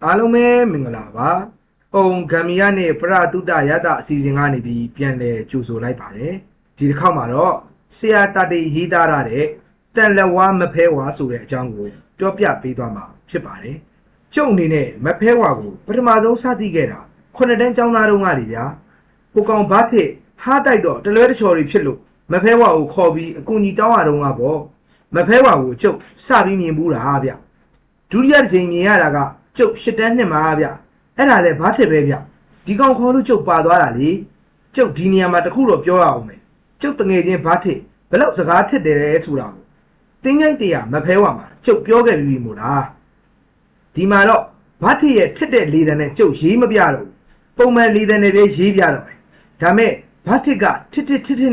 အားလုံးပဲမင်္ဂလာပါ။ဂမ်ဘီယာနဲ့ပရတုတရတအစီအစဉ်ကနေပြီးပြန်လည်ကြိုဆိုလိုက်ပါတယ်။ဒီတစ်ခေါက်မှာတော့ဆရာတတေရေးသားရတဲ့တန်လက်ဝါမဖဲဝါဆိုတဲ့အကြောင်းကိုပြောပြပေးသွားမှာဖြစ်ပါတယ်။ကျုပ်အနေနဲ့မဖဲဝါကိုပထမဆုံးစသိခဲ့တာ9တန်းကျောင်းသားတုန်းကလေဗျာ။ကိုကောင်ဘာဖြစ်ဟားတိုက်တော့တလွဲတချော်တွေဖြစ်လို့မဖဲဝါကိုခေါ်ပြီးအကူအညီတောင်းရတော့ကပေါ့။မဖဲဝါကိုကျုပ်စပြီးမြင်ဘူးလားဗျ။ဒုတိယတစ်ချိန်မြင်ရတာကကျုပ်8တန်းနှစ်မှာဗျအဲ့ဒါလည်းဘာဖြစ်ပဲဗျဒီကောင်ခေါ်လို့ကျုပ်ပါသွားတာလေကျုပ်ဒီနေရာမှာတခုတော့ပြောရအောင်မယ်ကျုပ်တငယ်ချင်းဘာဖြစ်ဘယ်လောက်စကားထစ်တယ်ဆိုတာကိုတင်းငိုင်းတရားမဖဲဝါမှာကျုပ်ပြောခဲ့ပြီမို့လားဒီမှာတော့ဘာဖြစ်ရဲ့ထစ်တဲ့လေတံနဲ့ကျုပ်ရေးမပြတော့ပုံမှန်လေတံနဲ့ပဲရေးပြတော့မယ်ဒါမဲ့ဘာဖြစ်ကထစ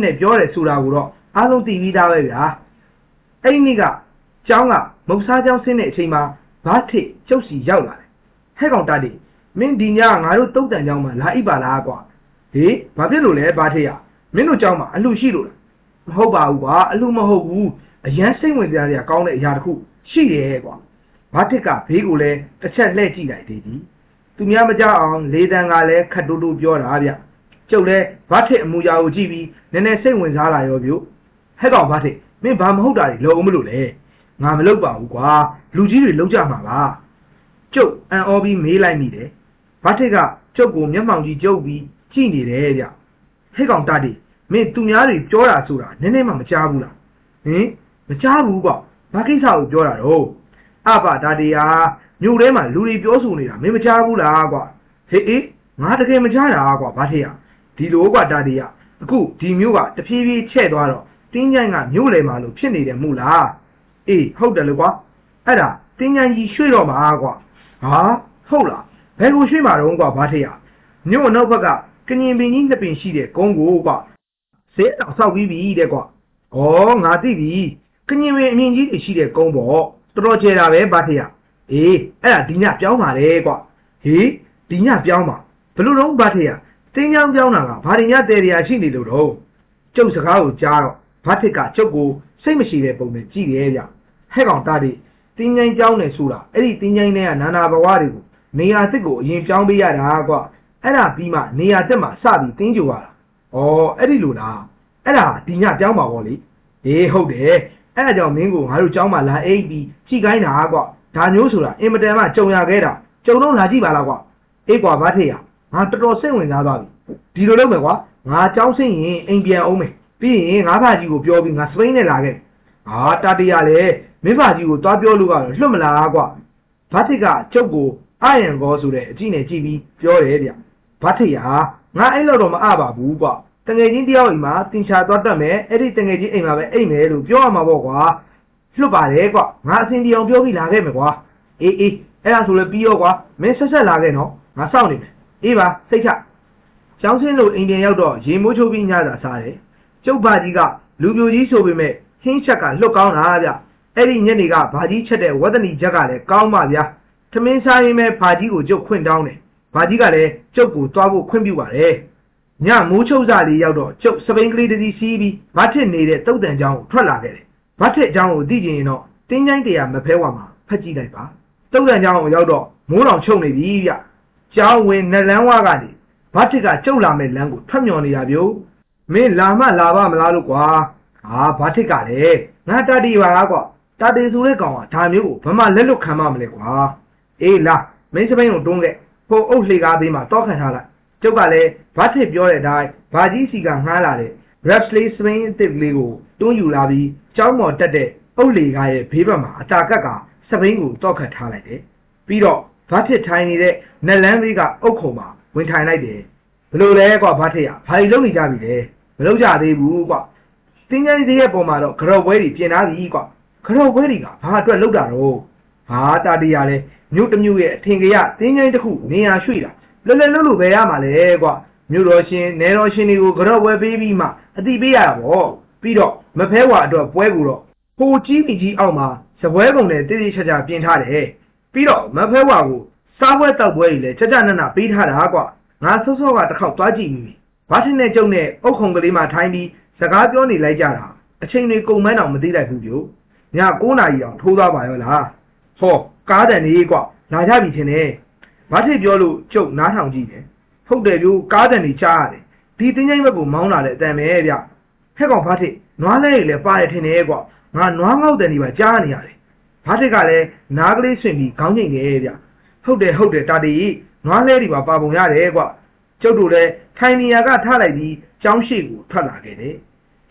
်နဲ့ပြောတယ်ဆိုတာကိုတော့အားလုံးသိပြီးသားပဲဗျာအဲ့ဒီနေ့ကကျောင်းကမုတ်စားကျောင်းဆင်းတဲ့အချိန်မှာဘာဖြစ်ကျုပ်စီရောက်လာတယ်ဟဲ့ကောင်တာတိမင်းဒီညငါတို့တုတ်တန်ကျောင်းမှာလာအိပ်ပါလားကွာဟေးဘာဖြစ်လို့လဲဘာဖြစ်ရမင်းတို့ကျောင်းမှာအလှရှိလို့လားမဟုတ်ပါဘူးကွာအလှမဟုတ်ဘူးအရန်စိတ်ဝင်စားစရာကောင်းတဲ့အရာတစ်ခုရှိတယ်ကွာဘာဖြစ်ကဘေးကိုလည်းတစ်ချက်လှည့်ကြည့်လိုက်သေးသည်သူများမကြောက်အောင်လေတန်ကလည်းခတ်တူတူပြောတာဗျကျုပ်လည်းဘာဖြစ်အမူအရာကိုကြည့်ပြီးနည်းနည်းစိတ်ဝင်စားလာရောဗျဟဲ့ကောင်ဘာဖြစ်မင်းဘာမဟုတ်တာတွေလုံးမလို့လဲငါမလုပ်ပါဘူးကွာလူကြီးတွေလုံးကြမှာပါကျုပ်အန်အောပြီးမေးလိုက်မိတယ်ဘာထက်ကကျုပ်ကိုမျက်မှောင်ကြီးကျုပ်ပြီးကြည့်နေတယ်ဗျဟဲ့ကောင်တာတိမင်းသူများတွေပြောတာဆိုတာနည်းနည်းမှမကြားဘူးလားဟင်မကြားဘူးကွာဘာကိစ္စကိုပြောတာတော့အဘဒါတေဟာမြို့ထဲမှာလူတွေပြောဆိုနေတာမင်းမကြားဘူးလားကွာဟေးငါတကယ်မကြားတာကွာဘာထက်ရဒီလိုကွာဒါတေကအခုဒီမြို့ကတဖြည်းဖြည်းချဲ့သွားတော့တင်းကျိုင်းကမြို့လေမှာလို့ဖြစ်နေတယ်မို့လားအေးဟုတ်တယ်လေကွာအဲ့ဒါတင်းကျိုင်းကြီးရွှေ့တော့မှာကွာဟာဟုတ်လားဘယ်ကိုရွှေ့မှာတော့ကွာဘာထက်ရမြို့နောက်ဘက်ကကညင်ပင်ကြီးနှစ်ပင်ရှိတဲ့ကုန်းကိုကွာဈေးတောင်ဆောက်ပြီးပြီတဲ့ကွာဩငါသိပြီကညင်ပင်အမြင့်ကြီးတွေရှိတဲ့ကုန်းပေါ့တော်တော်ကျယ်တာပဲဘာထက်ရအေးအဲ့ဒါဒီညပြောင်းပါလေကွာဟေးဒီညပြောင်းပါဘလို့တော့ဘာထက်ရတင်းချောင်းပြောင်းတာကဘာဒီညတဲတရားရှိနေလို့တော့ကျုပ်စကားကိုကြားတော့ဘာထက်ကကျုပ်ကိုစိတ်မရှိတဲ့ပုံနဲ့ကြည့်တယ်ဗျဟဲ့ကောင်တာတိတင်းငိုင်းကြောင်းနေဆိုတာအဲ့ဒီတင်းငိုင်းတွေကနာနာဘဝတွေကိုနေရာသစ်ကိုအရင်ပြောင်းပေးရတာကွာအဲ့ဒါပြီးမှနေရာသစ်မှာစပြီးတင်းကြိုရတာဩအဲ့ဒီလိုလားအဲ့ဒါဒီညပြောင်းပါဗောလေအေးဟုတ်တယ်အဲ့ဒါကြောင့်မင်းကိုငါတို့ကျောင်းမှာလာအိပ်ပြီးကြည့်ခိုင်းတာကွာဒါမျိုးဆိုတာအင်မတန်မှကြုံရခဲ့တာကြုံတော့လာကြည့်ပါလားကွာအေးကွာဘာထက်ရငါတော်တော်စိတ်ဝင်စားသွားပြီဒီလိုလုပ်မယ်ကွာငါကျောင်းဆင်းရင်အိမ်ပြန်အောင်မယ်ပြီးရင်ငါဖာကြီးကိုပြောပြီးငါစပိန်နဲ့လာခဲ့ဟာတာတရလေမင်းဖာကြီးကိုသွားပြောလို့ကတော့လွတ်မလားကွာဘာထက်ကကျုပ်ကိုအယံကောဆိုတဲ့အကြည့်နဲ့ကြည့်ပြီးပြောတယ်ဗျဘာထက်ရငါအဲ့လောက်တော့မအပါဘူးကွာတငယ်ချင်းတယောက်အိမ်မှာတင်ချာသွားတတ်မယ်အဲ့ဒီတငယ်ချင်းအိမ်မှာပဲအိမ်မယ်လို့ပြောရမှာပေါ့ကွာလွတ်ပါတယ်ကွာငါအစင်ဒီအောင်ပြောပြီးလာခဲ့မယ်ကွာအေးအဲ့ဒါဆိုလည်းပြီးရောကွာမင်းဆက်လာခဲ့နော်ငါစောင့်နေမယ်အေးပါစိတ်ချကျောင်းဆင်းလို့အိမ်ပြန်ရောက်တော့ရေမိုးချိုးပြီးညတာစားတယ်ကျုပ်ဘာကြီးကလူပြိုကြီးဆိုပေမဲ့ဟင်းချက်ကလွတ်ကောင်းတာဗျအဲ့ဒီညနေကဘာကြီးချက်တဲ့ဝဒနီချက်ကလည်းကောင်းပါဗျာထမင်းစားရင်ပဲဘာကြီးကိုကျုပ်ခွင့်တောင်းတယ်ဘာကြီးကလည်းကျုပ်ကိုသွားဖို့ခွင့်ပြုပါတယ်ညမိုးချုပ်စားလေးရောက်တော့ကျုပ်စပိန်ကလေးတစ်စီးစီးပြီးဘာထစ်နေတဲ့တုတ်တန်ချောင်းကိုထွက်လာခဲ့တယ်ဘာထစ်ချောင်းကိုသိချင်ရင်တော့တင်းချိုင်းတရားမဖဲဝါမှာဖတ်ကြည့်လိုက်ပါတုတ်တန်ချောင်းကိုရောက်တော့မိုးတောင်ချုပ်နေပြီဗျကျောင်းဝင်နလန်းဝါကနေဘာထစ်ကကျုပ်လာမဲ့လမ်းကိုထွက်မြော်နေတာဗျို့မင်းလာမှလာပါမလားလို့ကွာဟာဘာထစ်ကလည်းငါတတိပါလားကွာတတိဆိုတဲ့ကောင်ကဒါမျိုးကိုဘမလက်လွတ်ခံမမလဲကွာအေးလာမင်းစပိန်ကိုတွန်းခဲ့ဟိုအုပ်လှေကားဘေးမှာတောက်ခံထားလိုက်ကျုပ်ကလည်းဘာထစ်ပြောတဲ့အတိုင်းဘာကြီးစီကငှားလာတဲ့ Bradley စပိန်အစ်စ်လေးကိုတွန်းယူလာပြီးကျောင်းပေါ်တက်တဲ့အုပ်လှေကားရဲ့ဘေးဘက်မှာအတာကက်ကစပိန်ကိုတောက်ခတ်ထားလိုက်တယ်ပြီးတော့ဘာထစ်ထိုင်နေတဲ့နလန်းလေးကအုပ်ခုံမှာဝင်ထိုင်လိုက်တယ်ဘလို့လဲကွာဘာထစ်ရဘာကြီးလုံးနေကြပြီလဲမလုံးကြသေးဘူးကွာတင်းကျိုင်းသေးရဲ့ပုံမှာတော့ကြော်ပွဲတွေပြင်ထားပြီကွာကြော်ပွဲတွေကဘာအတွက်လောက်တာတော့ဟာတာတရလဲမြို့တစ်မြို့ရဲ့အထင်ကြီးတင်းကျိုင်းတစ်ခုနေရာရွှေ့တာလွယ်လွယ်လို့ပဲရမှာလေကွာမြို့တော်ရှင်နယ်တော်ရှင်တွေကိုကြော်ပွဲပေးပြီးမှအတိပေးရတာပေါ့ပြီးတော့မဖဲဝါအတွက်ပွဲကိုတော့ဟိုကြီးပြီကြီးအောက်မှာစပွဲကုန်နဲ့တိတိကျကျပြင်ထားတယ်ပြီးတော့မဖဲဝါကိုစားပွဲတောက်ပွဲတွေလည်းကြကြနနပေးထားတာကွာငါဆော့ဆော့ကတစ်ခေါက်သွားကြည့်ပြီဘာထင်းနဲ့ကျုံနဲ့အုတ်ခုံကလေးမှာထိုင်းပြီးစကားပြောနေလိုက်ကြတာအချိန်တွေကုန်မန်းအောင်မသိလိုက်ဘူးဗျို့ည9 နာရီအောင်ထိုးသွားပါရောလားဟောကားတန်လေးကွာလာကြပြီထင်တယ် ဘာထစ်ပြောလို့ကျုပ်နားထောင်ကြည့်တယ်ဟုတ်တယ်ပြောကားတန်တွေကြားရတယ်ဒီတင်းချိုင်းဘက်ကိုမောင်းလာတဲ့အတန်ပဲဗျဟဲ့ကောင်ဘာထစ်နွားလဲတွေလည်းပါတယ်ထင်တယ်ကွာငါနွားငေါက်တန်တွေပါကြားနေရတယ်ဘာထစ်ကလည်းနားကလေးဆွင့်ပြီးခေါင်းငိမ့်နေဗျဟုတ်တယ်တာတီနွားလဲတွေပါပုံရတယ်ကွာကျုပ်တို့လည်းထိုင်နေရာကထားလိုက်ပြီးကျောင်းရှိကိုထွက်လာခဲ့တယ်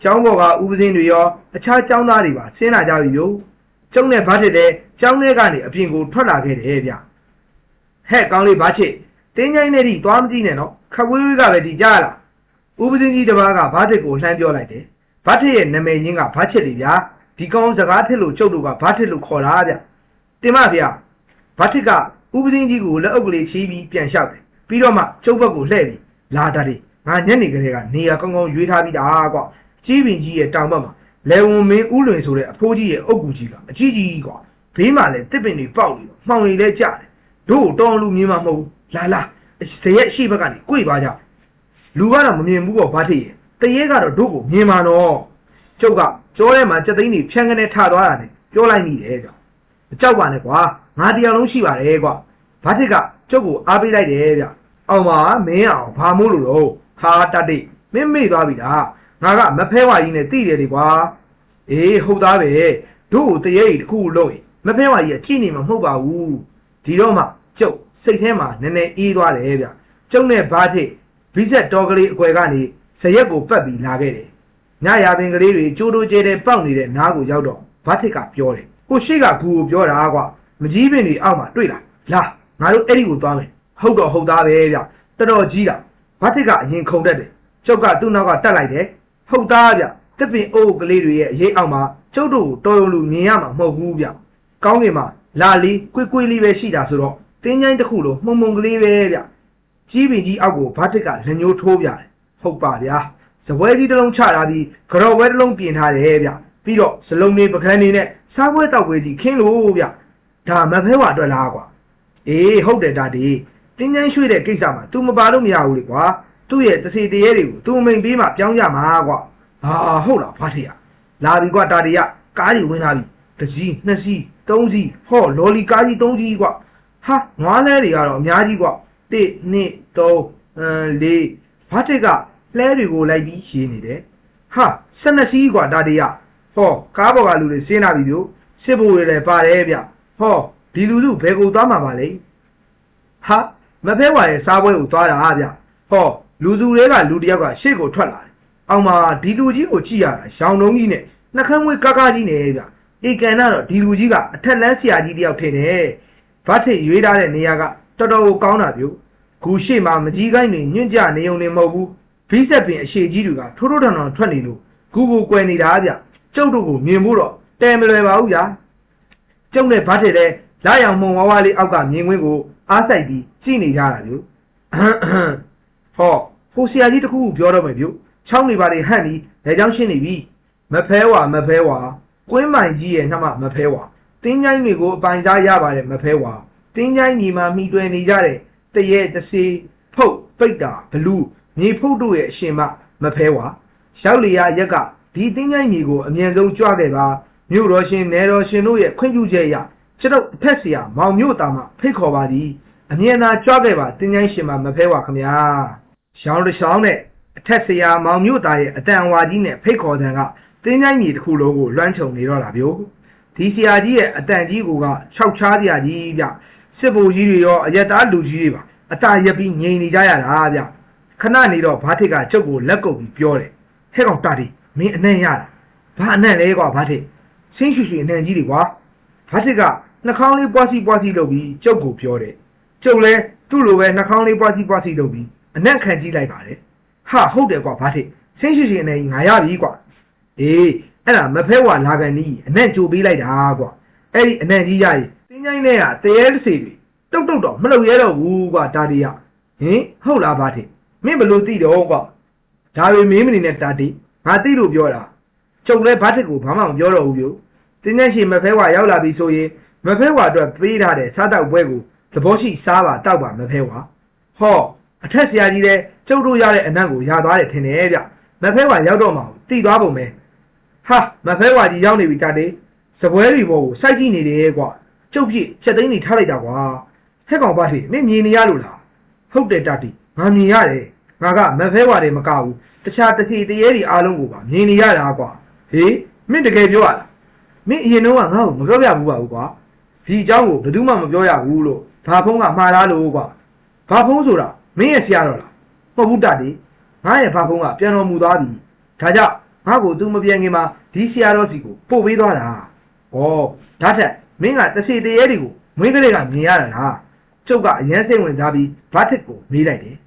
ကျောင်းပေါ်ကဥပဇင်းတွေရောအခြားကျောင်းသားတွေပါဆင်းလာကြပြီဗျကျုံနဲ့ဘာထစ်လည်းကျောင်းထဲကနေအပြင်ကိုထွက်လာခဲ့တယ်ဗျဟဲ့ကောင်းလေးဘာချစ်တင်းချိုင်းနဲ့ဒီသွားမကြည့်နဲ့နော်ခဝေးဝေးကပဲဒီကြားလားဥပဇင်းကြီးတစ်ပါးကဘာထစ်ကိုလှမ်းပြောလိုက်တယ်ဘာထစ်ရဲ့နာမည်ရင်းကဘာချစ်လေဗျာဒီကောင်စကားထစ်လို့ကျုပ်တို့ကဘာထစ်လို့ခေါ်တာဗျတင်မဗျာဘာထစ်ကဥပဇင်းကြီးကိုလက်အုပ်ကလေးချီးပြီးပြန်လျှောက်တယ်ပြီးတော့မှကျုပ်ဘက်ကိုလှည့်ပြီးလာတာလေငါညနေကလေးကနေရာကောင်းကောင်းရွေးထားပြီးသားကွာကြီးပင်ကြီးရဲ့တောင်ဘက်မှာလေဝန်မင်းဦးလွင်ဆိုတဲ့အဖိုးကြီးရဲ့အုပ်ကူကြီးကအကြီးကြီးကွာဘေးမှာလည်းတစ်ပင်တွေပေါက်ပြီးမှောင်တွေလည်းကျတယ်တို့တော်လူမြင်မှာမဟုတ်ဘူးလာဇရက်ရှိဘက်ကနေကြွေပါကြလူကတော့မမြင်ဘူးပေါ့ဘာထစ်ရဲ့တရေကတော့တို့ကိုမြင်မှာတော့ကျုပ်ကကြောထဲမှာစက်သိန်းတွေဖြန်းကနေထသွားတာနဲ့ပြောလိုက်မိတယ်ကြောက်မကြောက်ပါနဲ့ကွာငါတရားလုံးရှိပါတယ်ကွာဘာထစ်ကကျုပ်ကိုအားပေးလိုက်တယ်ဗျအောင်ပါမင်းအောင်ဘာမို့လို့တော့ဟာတတ်တိမင်းမေ့သွားပြီလားငါကမဖဲဝါကြီးနဲ့တိတယ်လေကွာအေးဟုတ်သားပဲတို့ကိုတရေကြီးတစ်ခုလုံးရင်မဖဲဝါကြီးကကြည့်နေမှာမဟုတ်ပါဘူးဒီတော့မှကျုပ်စိတ်ထဲမှာနည်းနည်းအေးသွားတယ်ဗျကျုပ်နဲ့ဘာထစ်ဘိဆက်တော်ကလေးအကွယ်ကနေဇရက်ကိုပတ်ပြီးလာခဲ့တယ်ညရာပင်ကလေးတွေကျိုးတိုးကျဲတဲ့ပေါက်နေတဲ့နားကိုရောက်တော့ဘာထစ်ကပြောတယ်ကိုရှိကဂူကိုပြောတာကွာမကြီးပင်တွေအောက်မှာတွေ့လားလာငါတို့အဲ့ဒီကိုသွားမယ်ဟုတ်တော့ဟုတ်သားပဲဗျတော်တော်ကြီးတာဘာထစ်ကအရင်ခုန်တတ်တယ်ကျုပ်ကသူ့နောက်ကတက်လိုက်တယ်ဟုတ်သားဗျတစ်ပင်အိုးကလေးတွေရဲ့အရေးအောက်မှာကျုပ်တို့ကိုတော်ရုံလူမြင်ရမှာမဟုတ်ဘူးဗျကောင်းကင်မှာလာလေးကွေးလေးပဲရှိတာဆိုတော့တင်းချိုင်းတစ်ခုလိုမှုံကလေးပဲဗျကြီးပင်ကြီးအောက်ကိုဘာထစ်ကလက်ညှိုးထိုးပြတယ်ဟုတ်ပါဗျာစပွဲကြီးတစ်လုံးချထားပြီးကြော်ပွဲတစ်လုံးပြင်ထားတယ်ဗျပြီးတော့စလုံးလေးပကန်းနေနဲ့စားပွဲတောက်ပွဲကြီးခင်းလို့ဗျဒါမဖဲဝါအတွက်လားကွာအေးဟုတ်တယ်ဒါဒီတင်းချိုင်းရွှေ့တဲ့ကိစ္စမှာ तू မပါလို့မရဘူးလေကွာသူ့ရဲ့တစီတရေတွေကို तू မိန်ပေးမှပြောင်းကြမှာကွာဟာဟုတ်လားဘာထစ်ရလာပြီကွာဒါဒီကကားကြီးဝင်လာပြီတစ်စီးနှစ်စီးသုံးစီးဟောလော်လီကားကြီးသုံးစီးကွာဟာငွားလဲတွေကတော့အများကြီးကွာ1 2 3 4ဘာထစ်ကလဲတွေကိုလိုက်ပြီးရှင်းနေတယ်ဟာ12စီးကွာဒါဒီကဟောကားပေါ်ကလူတွေဆင်းလာပြီဗျစစ်ဖို့တွေလည်းပါတယ်ဗျဟောဒီလူလူဘယ်ကိုသွားမှာပါလဲဟာမဖဲဝါရဲ့စားပွဲကိုသွားတာဗျဟောလူစုတွေကလူတယောက်ကရှေ့ကိုထွက်လာတယ်အောင်မှာဒီလူကြီးကိုကြည့်ရတာရောင်တုံးကြီးနဲ့နှကန်းမွေးကားကားကြီးနဲ့ဗျအေကန်ကတော့ဒီလူကြီးကအထက်လန်းဆရာကြီးတယောက်ထင်တယ်ဘာထစ်ရွေးထားတဲ့နေရာကတော်တော်ကိုကောင်းတာဗျဂူရှိမှာမကြီးကိုင်းတွေညွန့်ကြနေုံနေမဟုတ်ဘူးဘိဆက်ပင်အရှိကြီးတွေကထိုးထိုးထောင်ထောင်ထွက်နေလို့ဂူကိုကွယ်နေတာဗျကျုပ်တို့ကိုမြင်ဖို့တော့တဲမလွယ်ပါဘူးဗျာကျုပ်နဲ့ဘာထစ်လဲလာရောင်မုံဝါးဝါးလေးအောက်ကမြင်ကွင်းကိုအားဆိုင်ပြီးကြည့်နေကြတာဗျဟောဟိုဆရာကြီးတခုပြောတော့မယ်ဗျချောင်းနေပါလေဟန့်ပြီးလက်ချောင်းရှင်းနေပြီမဖဲဝါကွင်းမိုင်ကြီးရဲ့နှမမဖဲဝါတင်းချိုင်းတွေကိုအပိုင်စားရပါတယ်မဖဲဝါတင်းချိုင်းညီမှာမိတွယ်နေကြတဲ့တရေတစေဖုတ်ပိတ်တာဘလူးမြေဖုတ်တို့ရဲ့အရှင်မဖဲဝါရောက်လျာရက်ကဒီတင်းချိုင်းညီကိုအမြင်ဆုံးကြွခဲ့ပါမြို့တော်ရှင်နယ်တော်ရှင်တို့ရဲ့ခွင့်ပြုချက်အရကျွန်တော်အထက်ဆရာမောင်မြို့သားမှဖိတ်ခေါ်ပါသည်အမြင်သာကြွခဲ့ပါတင်းချိုင်းရှင်မဖဲဝါခမညာရောင်းတချောင်းနဲ့အထက်ဆရာမောင်မြို့သားရဲ့အတန်အဝါကြီးနဲ့ဖိတ်ခေါ်တဲ့ကတင်းချိုင်းညီတစ်ခုလုံးကိုလွှမ်းခြုံနေတော့တာဗျဒီဆရာကြီးရဲ့အတန်ကြီးက6ချားဆရာကြီးဗျစစ်ဗိုလ်ကြီးတွေရောအရက်သားလူကြီးတွေပါအတာရက်ပြီးငြိမ်နေကြရတာဗျခဏနေတော့ဘာထစ်ကကျုပ်ကိုလက်ကုပ်ပြီးပြောတယ်ဟဲ့ကောင်တာဒီမင်းအနံ့ရတာဘာအနံ့လဲကွာဘာထစ်ဆင်းရွှေအနံ့ကြီးတွေကွာဘာထစ်ကနှာခေါင်းလေးပွားစီလုပ်ပြီးကျုပ်ကိုပြောတယ်ကျုပ်လဲသူ့လိုပဲနှာခေါင်းလေးပွားစီလုပ်ပြီးအနံ့ခံကြည့်လိုက်ပါတယ်ဟာဟုတ်တယ်ကွာဘာထစ်ဆင်းရွှေအနံ့ကြီးငါရပြီကွာအေးအဲ့ဒါမဖဲဝါလာကန်ကြီးအနံ့ကြိုပေးလိုက်တာကွာအဲ့ဒီအနံ့ကြီးရည်တင်းချိုင်းနဲ့ကတရေတစေတွေတုတ်တော့မလုပ်ရဲတော့ဘူးကွာဒါတီးရဟင်ဟုတ်လားဘာထစ်မင်းဘလို့သိတော့ကွာဒါပေမင်းမနေနဲ့တာတီးငါသိလို့ပြောတာကျုပ်လဲဘာထစ်ကိုဘာမှမပြောတော့ဘူးဗျတင်းချိုင်းရှိမဖဲဝါရောက်လာပြီဆိုရင်မဖဲဝါအတွက်ပေးထားတဲ့စားတောက်ပွဲကိုသဘောရှိစားပါတောက်ပါမဖဲဝါဟောအထက်ဆရာကြီးလဲကျုပ်တို့ရတဲ့အနံ့ကိုရသွားတယ်ထင်တယ်ဗျမဖဲဝါရောက်တော့မှတိသွားပုံပဲဟာမဖဲဝါကြီးရောက်နေပြီတာတီးစပွဲတွေပေါ်ကိုစိုက်ကြည့်နေတယ်ကွာကျုပ်ပြည့်ချက်သိန်းတွေထားလိုက်တာကွာ ဟဲ့ကောင်ပါထေမင်းမြင်နေရလို့လားဟုတ်တယ်တတိငါမြင်ရတယ်ငါကမဖဲဝါတယ်မကဘူးတခြားတစ်စီတရေတွေအားလုံးကိုပါမြင်နေရတာကွာဟေးမင်းတကယ်ပြောရလားမင်းအရင်တော့ငါ့ကိုမပြောပြဘူးပါဘူးကွာဒီအကြောင်းကိုဘယ်သူမှမပြောရဘူးလို့ဘာဖုံးကမှားလားလို့ကွာဘာဖုံးဆိုတာမင်းရဲ့ဆရာတော်လားဟုတ်ဘူးတတိငါရဲ့ဘာဖုံးကပြန်တော်မူသွားပြီဒါကြောင့်ငါ့ကိုသူမပြန်ခင်မှာဒီဆရာတော်စီကိုပို့ပေးသွားတာဩဒါထက်မင်းကတစ်စီတရေတွေကိုမွေးကလေးကမြင်ရတာလားကျုပ်ကအရင်စိတ်ဝင်စားပြီးဘာတစ်ကိုမေးလိုက်တယ်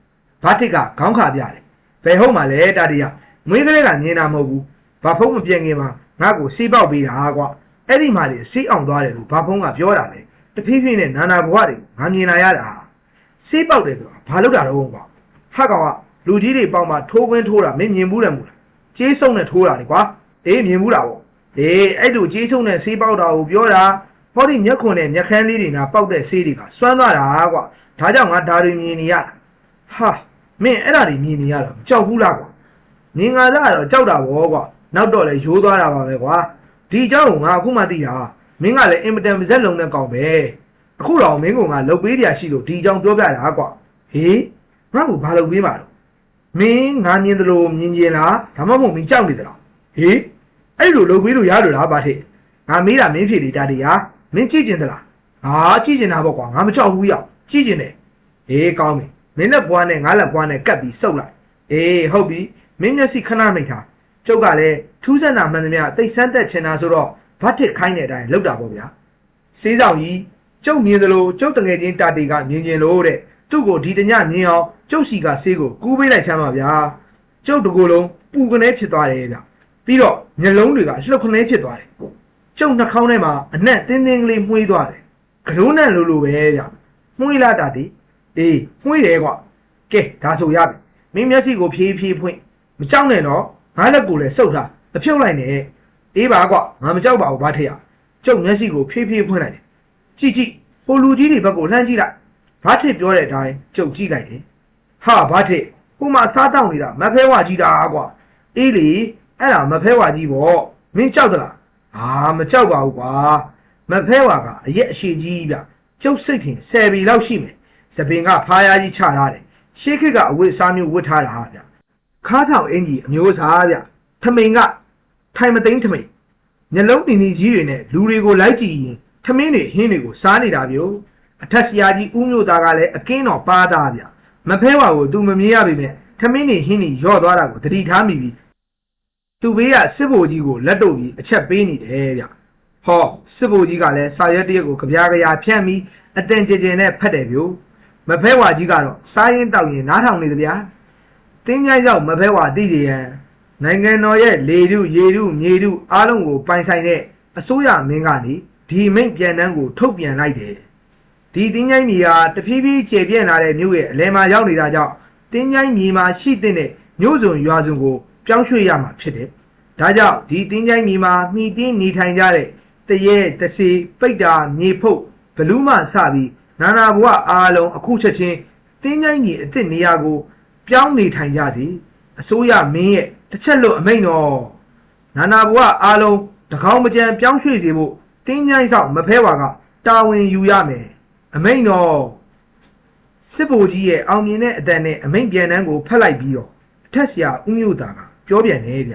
ဘာတစ်ကခေါင်းခါပြတယ်ဘယ်ဟုတ်မှလဲတတိယမွေးကလေးကမြင်တာမဟုတ်ဘူးဘာဖုံးမပြန်ခင်မှာငါ့ကိုစေးပေါက်ပေးတာကွာအဲ့ဒီမှာလေစေးအောင်သွားတယ်လို့ဘာဖုံးကပြောတာလေတဖြည်းဖြည်းနဲ့နာနာဘဝတွေငါမြင်လာရတာစေးပေါက်တယ်ဆိုတာဘာလုပ်တာတော့ကွာဟာကောင်ကလူကြီးတွေပေါင်းမှာထိုးခွင်းထိုးတာမင်းမြင်ဘူးတယ်မို့လားကျေးစုံနဲ့ထိုးတာလေကွာအေးမြင်ဘူးလားပေါ့အေးအဲ့လိုကျေးစုံနဲ့စေးပေါက်တာကိုပြောတာဟောဒီမျက်ခွန်နဲ့မျက်ခမ်းလေးတွေနာပေါက်တဲ့ဆေးတွေကစွမ်းသွားတာကွာဒါကြောင့်ငါဒါတွေမြင်နေရတာဟာမင်းအဲ့ဒါတွေမြင်နေရတော့ကြောက်ဘူးလားကွာမြင်ငါသားတော့ကြောက်တာဗောကွာနောက်တော့လေရိုးသွားတာပါပဲကွာဒီအကြောင်းကိုငါအခုမှသိတာမင်းကလည်းအင်မတန်ပါဇက်လုံးနဲ့ကောင်းပဲအခုတော့မင်းကငါလုပ်ပေးကြရှိလို့ဒီအကြောင်းပြောပြတာကွာဟေးငါ့ကိုဘာလုပ်ပေးမှာတော့မင်းငါမြင်တယ်လို့မြင်ကျင်လားဒါမှမဟုတ်မင်းကြောက်နေသလားဟေးအဲ့လိုလုပ်ပေးလို့ရလို့လားဗာထေငါမေးတာမင်းဖြေလေတာတရားမင်းကြည့်ကျင်သလားဟာကြည့်ကျင်တာပေါ့ကွာငါမကြောက်ဘူးရောက်ကြည့်ကျင်တယ်ဟေးကောင်းပြီမင်းလက်ပွားနဲ့ငါလက်ပွားနဲ့ကပ်ပြီးစုပ်လိုက်အေးဟုတ်ပြီမင်းမျက်စိခဏမိတ်ထားကျုပ်ကလည်းထူးဆန်းတာမှန်သမျှသိစမ်းတက်ချင်တာဆိုတော့ဗတ်တစ်ခိုင်းတဲ့အတိုင်းလောက်တာပေါ့ဗျာစေးဆောင်ကြီးကျုပ်မြင်သလိုကျုပ်တငယ်ချင်းတာတီကမြင်ကျင်လို့တဲ့သူ့ကိုဒီတညမြင်အောင်ကျုပ်စီကဆေးကိုကူးပေးလိုက်ချမ်းပါဗျာကျုပ်တကူလုံးပူကနေဖြစ်သွားတယ်ဗျပြီးတော့မျက်လုံးတွေကလှုပ်ခနဲဖြစ်သွားတယ်ကျုပ်နှာခေါင်းထဲမှာအနက်တင်းတင်းကလေးမှွေးသွားတယ်ကရိုးနဲ့လိုပဲဗျမှွေးလာတာတီအေးမှွေးတယ်ကွာကဲဒါဆိုရပြီမင်းမျက်စိကိုဖြည်းဖြည်းဖွင့်မကြောက်နဲ့တော့ငါလက်ကိုလည်းစုပ်ထားမဖြုတ်လိုက်နဲ့အေးပါကွာငါမကြောက်ပါဘူးဘာထက်ရကျုပ်မျက်စိကိုဖြည်းဖြည်းဖွင့်လိုက်တယ်ကြည့်ဟိုလူကြီးတွေဘက်ကိုလှမ်းကြည့်လိုက်ဘာထက်ပြောတဲ့အတိုင်းကျုပ်ကြည့်လိုက်တယ်ဟာဘာထက်ဟိုမှာစားတောက်နေတာမဖဲဝါကြီးတာကွာအေးလေအဲ့ဒါမဖဲဝါကြီးပေါ့မင်းကြောက်သလားဟာမကြောက်ပါဘူးကွာမဖဲဝါကအရက်အရှိကြီးဗျကျုပ်စိတ်ထင်10ပြီလောက်ရှိမယ်သပင်ကဖားရကြီးချထားတယ်ရှေးခေတ်ကအဝတ်စားမျိုးဝတ်ထားတာဗျခါးထောင်အင်ကြီးအမျိုးစားဗျထမိန်ကထိုင်မသိမ်းထမိန်မျက်လုံးတင်ကြီးတွေနဲ့လူတွေကိုလိုက်ကြည့်ရင်ထမင်းတွေဟင်းတွေကိုစားနေတာမျိုးအထက်ဆရာကြီးဦးမျိုးသားကလည်းအကင်းတော်ပါသားဗျမဖဲဝါကိုသူမမြင်ရပေမဲ့ထမင်းတွေဟင်းတွေရော့သွားတာကိုသတိထားမိပြီးသူဘေးကစစ်ဗိုလ်ကြီးကိုလက်တော့ပြီးအချက်ပေးနေတယ်ဗျဟောစစ်ဗိုလ်ကြီးကလည်းစာရွက်တရက်ကိုကြပြားဖြန့်ပြီးအတင်ကျင်နဲ့ဖတ်တယ်ဗျမဖဲဝါကြီးကတော့စားရင်တောက်ရင်နားထောင်နေတယ်ဗျတင်းကြိုက်ရောက်မဖဲဝါသိတယ်ရန်နိုင်ငံတော်ရဲ့လေထုရေထုမြေထုအားလုံးကိုပိုင်ဆိုင်တဲ့အစိုးရမင်းကနေဒီမိန့်ပြန်တန်းကိုထုတ်ပြန်လိုက်တယ်ဒီတင်းကြိုက်မြေဟာတဖြည်းဖြည်းကျေပြန့်လာတဲ့မြို့ရဲ့အလယ်မှာရောက်နေတာကြောင့်တင်းကြိုက်မြေမှာရှိတဲ့မြို့စုံရွာစုံကိုပြောင်းရွှေ့ရမှာဖြစ်တယ်ဒါကြောင့်ဒီတင်းကြိုက်မြေမှာမှီတင်းနေထိုင်ကြတဲ့တရေတစီပိတ်တာမြေဖုတ်ဘလူးမစပြီးနာနာဘဝအားလုံးအခုချက်ချင်းတင်းကြိုက်မြေအစ်စ်နေရာကိုပြောင်းနေထိုင်ကြစီအစိုးရမင်းရဲ့တစ်ချက်လို့အမိန့်တော်နာနာဘဝအားလုံးတကောင်းမကြံပြောင်းရွှေ့စေဖို့တင်းကြိုက်ဆောင်မဖဲဝါကတာဝန်ယူရမယ်အမိန့်တော်စစ်ဗိုလ်ကြီးရဲ့အောင်မြင်တဲ့အတန်နဲ့အမိန့်ပြန်တန်းကိုဖတ်လိုက်ပြီးတော့အထက်ဆရာဦးမျိုးသားကပြောပြန်တယ်ဗျ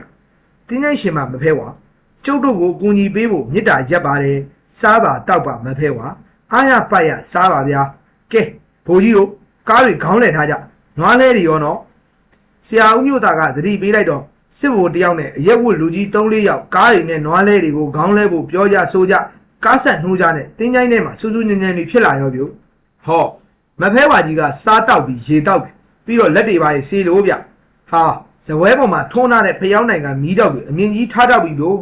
တင်းကြိုက်ရှင်မဖဲဝါကျုပ်တို့ကိုကူညီပေးဖို့မေတ္တာရက်ပါတယ်စားပါတောက်ပါမဖဲဝါအားရပတ်ရစားပါဗျာကဲဘိုးကြီးတို့ကားတွေခေါင်းလဲထားကြနွားလဲတွေရောနော်ဆရာဦးမျိုးသားကသတိပေးလိုက်တော့စစ်ဗိုလ်တယောက်နဲ့အရက်ဝတ်လူကြီး3-4ယောက်ကားတွေနဲ့နွားလဲတွေကိုခေါင်းလဲဖို့ပြောကြဆိုကြကားဆက်နှိုးကြနဲ့တင်းကြိုင်းထဲမှာစူးစူးညံ့ညံ့တွေဖြစ်လာရောဗျဟောမဖဲဝါကြီးကစားတောက်ပြီးရေတောက်ပြီးတော့လက်တွေပါစေလို့ဗျဟာဇဝဲပေါ်မှာထုံးထားတဲ့ဖျောင်းနိုင်ငံမီးတောက်တွေအမြင့်ကြီးထားတောက်ပြီးလို့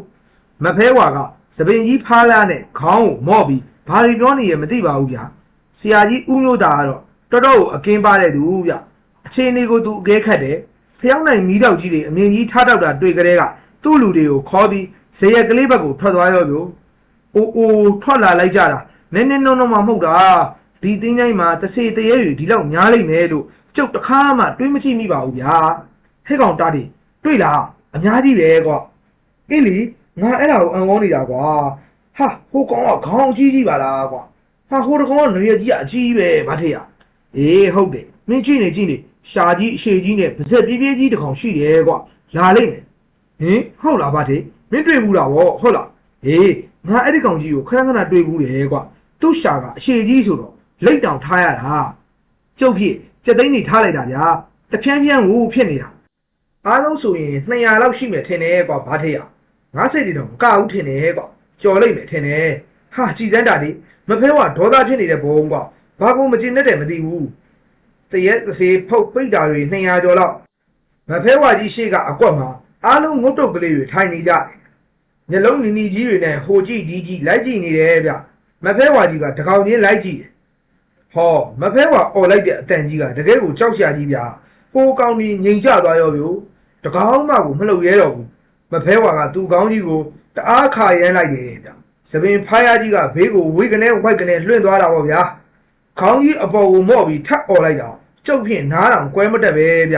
မဖဲဝါကသပင်ကြီးဖားလာနဲ့ခေါင်းကိုမော့ပြီးဘာတွေပြောနေရမသိပါဘူးဗျဆရာကြီးဦးမျိုးသားကတော့တော်တော်အကင်းပါတဲ့သူဗျအခြေအနေကိုသူအကဲခတ်တယ်ဖျောင်းနိုင်မီးတောက်ကြီးတွေအမြင့်ကြီးထားတောက်တာတွေ့ကြတဲ့ကသူ့လူတွေကိုခေါ်ပြီးဇေယျကလေးဘက်ကိုထွက်သွားရောဗျအိုထွက်လာလိုက်ကြတာနည်းနည်းနုံမှမဟုတ်တာဒီတင်းချိုင်းမှာတစေတရေတွေဒီလောက်ညားလိမ့်မယ်လို့ကျုပ်တခါမှတွေးမရှိမိပါဘူးဗျာဟဲ့ကောင်တားတွေတွေ့လားအများကြီးပဲကွာအေးလေငါအဲ့ဒါကိုအံ့ဩနေတာကွာဟာဟိုကောင်ကခေါင်းကြီးပါလားကွာ ဟာဟိုတကောင်ကနေရကြီးအကြီးပဲဗထေးရအေးဟုတ်တယ်မင်းကြည့်နေရှာကြီးအရှိကြီးနဲ့ပါဇက်ပြေးကြီးတကောင်ရှိတယ်ကွာလာလိမ့်မယ်ဟုတ်လားဗထေးမင်းတွေ့ဘူးလားဗောဟုတ်လားအေးငါအဲ့ဒီကောင်ကြီးကိုခဏတွေ့ဘူးတယ်ကွာသူ့ရှာကအရှိကြီးဆိုတော့လိတ်တောင်ထားရတာကျုပ်ဖြစ်စက်သိန်းနေထားလိုက်တာဗျာတဖြန်းကိုဖြစ်နေတာအားလုံးဆိုရင်200လောက်ရှိမယ်ထင်တယ်ကွာဗထေးရငါစိတ်တွေတော့မကဘူးထင်တယ်ကွာကြော်လိုက်မယ်ထင်တယ်ဟာကြည်စမ်းတာလေမဖဲဝါဒေါသဖြစ်နေတဲ့ဘုံကွာဘာကိုမကျင်နဲ့တယ်မသိဘူးတရက်စေဖုတ်ပိတ်တာတွေ200ကျော်လောက်မဖဲဝါကြီးရှိကအကွက်မှာအားလုံးငုတ်တုတ်ကလေးတွေထိုင်နေကြညလုံးနီကြီးတွေနဲ့ဟိုကြည့်ဒီကြည့်လိုက်ကြည့်နေတယ်ဗျမဖဲဝါကြီးကတကောင်ချင်းလိုက်ကြည့်ဟောမဖဲဝါអော်လိုက်တဲ့အတန်ကြီးကတကယ်ကိုကြောက်ရှာကြီးဗျဟိုကောင်ကြီးငြိမ်ကျသွားရောဗျတကောင်မှကိုမလှုပ်ရဲတော့ဘူးမဖဲဝါကသူ့ကောင်းကြီးကိုတအားခါရမ်းလိုက်တယ်ဗျသပင်ဖားရကြီးကဘေးကိုဝိကနေဝိုက်ကနေလွှင့်သွားတာပေါ့ဗျာခေါင်းကြီးအပေါ်ကိုမော့ပြီးထပ်អော်လိုက်တာကျုပ်ဖြင့်နားတောင်ကွဲမတက်ပဲဗျ